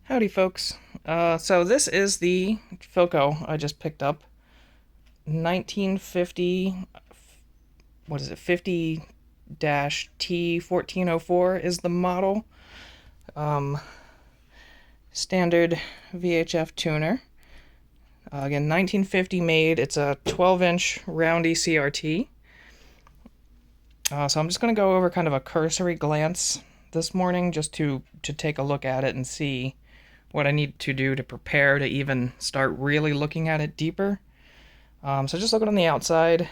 Howdy, folks. So this is the Philco I just picked up. 1950, what is it, 50-T1404 is the model. Standard VHF tuner. Again, 1950 made. It's a 12-inch roundy CRT. So I'm just going to go over kind of a cursory glance this morning just to take a look at it and see what I need to do to prepare to even start really looking at it deeper. So just looking on the outside,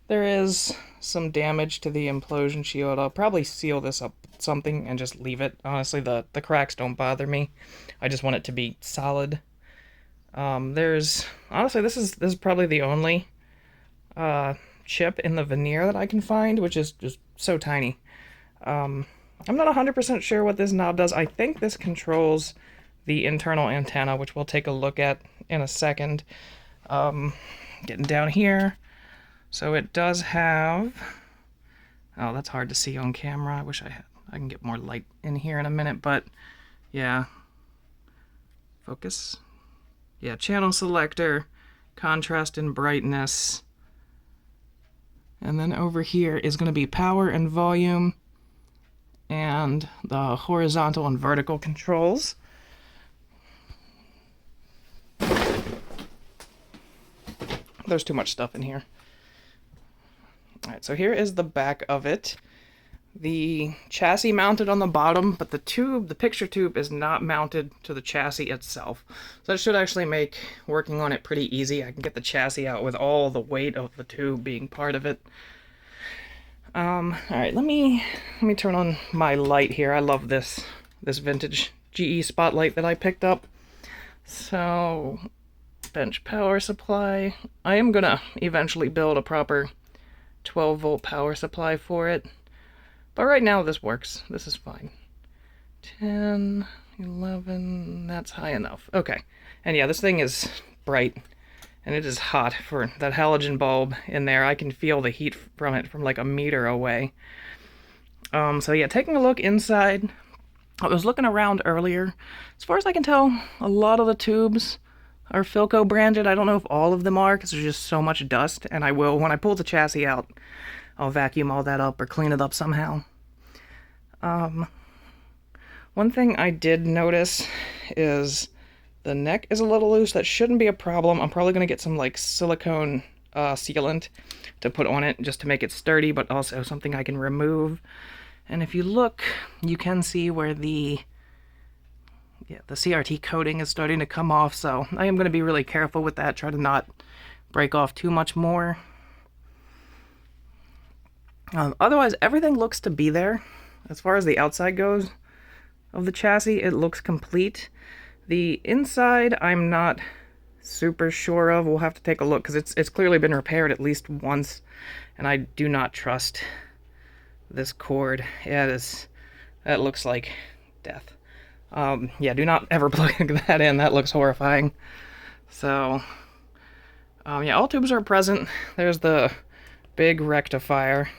there is some damage to the implosion shield. I'll probably seal this up with something and just leave it. Honestly, the cracks don't bother me. I just want it to be solid. Honestly, this is probably the only chip in the veneer that I can find, which is just so tiny. I'm not 100% sure what this knob does. I think this controls the internal antenna, which we'll take a look at in a second. Getting down here, so it does have, oh, that's hard to see on camera. I wish I can get more light in here in a minute, but yeah, focus. Yeah, channel selector, contrast and brightness, and then over here is going to be power and volume and the horizontal and vertical controls. There's too much stuff in here. Alright, so here is the back of it. The chassis mounted on the bottom, but the picture tube is not mounted to the chassis itself. So that should actually make working on it pretty easy. I can get the chassis out with all the weight of the tube being part of it. Alright, let me turn on my light here. I love this vintage GE spotlight that I picked up. So, bench power supply. I am gonna eventually build a proper 12-volt power supply for it, but right now this works. This is fine. 10, 11, that's high enough. Okay, and yeah, this thing is bright, and it is hot for that halogen bulb in there. I can feel the heat from it from like a meter away. So yeah, taking a look inside, I was looking around earlier. As far as I can tell, a lot of the tubes are Philco branded. I don't know if all of them are because there's just so much dust, and I will, when I pull the chassis out, I'll vacuum all that up or clean it up somehow. One thing I did notice is the neck is a little loose. That shouldn't be a problem. I'm probably going to get some like silicone sealant to put on it just to make it sturdy, but also something I can remove. And if you look, you can see where the CRT coating is starting to come off, so I am going to be really careful with that, try to not break off too much more. Otherwise, everything looks to be there. As far as the outside goes of the chassis, it looks complete. The inside, I'm not super sure of. We'll have to take a look, because it's clearly been repaired at least once, and I do not trust this cord. Yeah, that looks like death. Yeah, do not ever plug that in. That looks horrifying. So, yeah, all tubes are present. There's the big rectifier.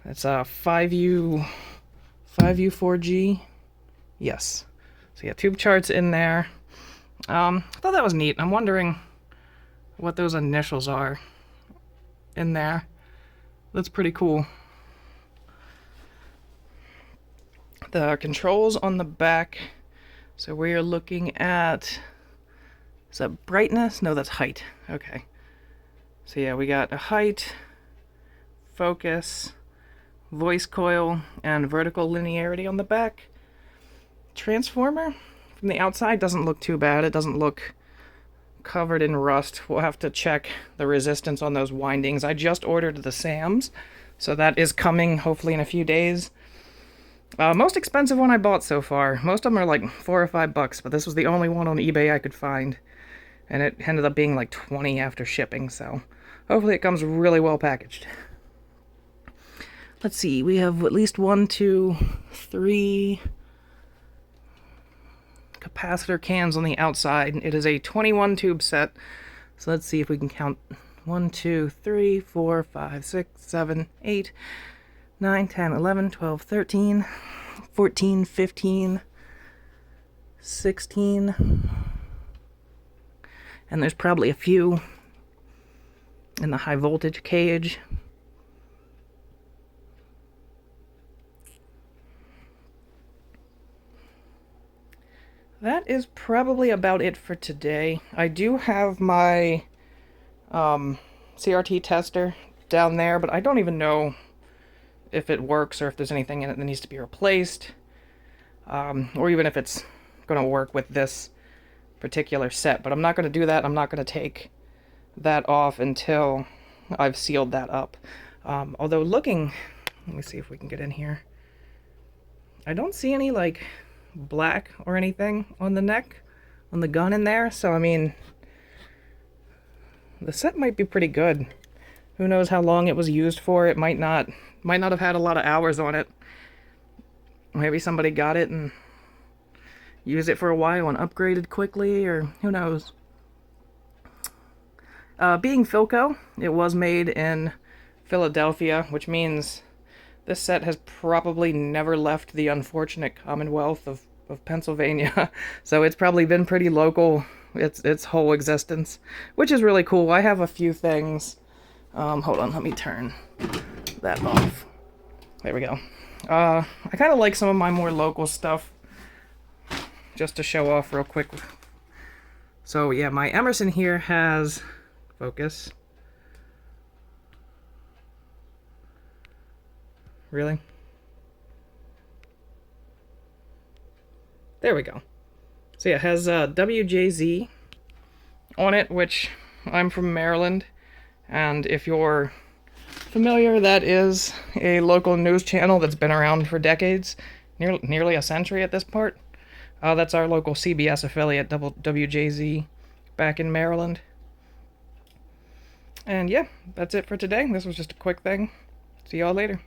It's a 5U4G. Yes. So yeah, tube charts in there. I thought that was neat. I'm wondering what those initials are in there. That's pretty cool. The controls on the back. So we are looking at, is that brightness? No, that's height. Okay. So yeah, we got a height, focus, voice coil, and vertical linearity on the back. Transformer from the outside doesn't look too bad. It doesn't look covered in rust. We'll have to check the resistance on those windings. I just ordered the SAMs, so that is coming hopefully in a few days. Most expensive one I bought so far. Most of them are like $4 or $5, but this was the only one on eBay I could find, and it ended up being like $20 after shipping, so hopefully it comes really well packaged. Let's see, we have at least 1, 2, 3 capacitor cans on the outside. It is a 21 tube set, so let's see if we can count 1, 2, 3, 4, 5, 6, 7, 8, 9, 10, 11, 12, 13, 14, 15, 16. And there's probably a few in the high voltage cage. That is probably about it for today. I do have my CRT tester down there, but I don't even know if it works or if there's anything in it that needs to be replaced, or even if it's going to work with this particular set. But I'm not going to do that. I'm not going to take that off until I've sealed that up. Although looking, let me see if we can get in here. I don't see any like black or anything on the neck, on the gun in there. So I mean, the set might be pretty good. Who knows how long it was used for? It might not have had a lot of hours on it. Maybe somebody got it and used it for a while and upgraded quickly, or who knows. Being Philco, it was made in Philadelphia, which means this set has probably never left the unfortunate Commonwealth of Pennsylvania. So it's probably been pretty local its whole existence, which is really cool. I have a few things. Hold on, let me turn that off. There we go. I kind of like some of my more local stuff, just to show off real quick. So yeah, my Emerson here has, focus. Really? There we go. So yeah, it has WJZ on it, which I'm from Maryland, and if you're familiar, that is a local news channel that's been around for decades, nearly a century at this part. That's our local CBS affiliate, WJZ, back in Maryland. And yeah, that's it for today. This was just a quick thing. See y'all later.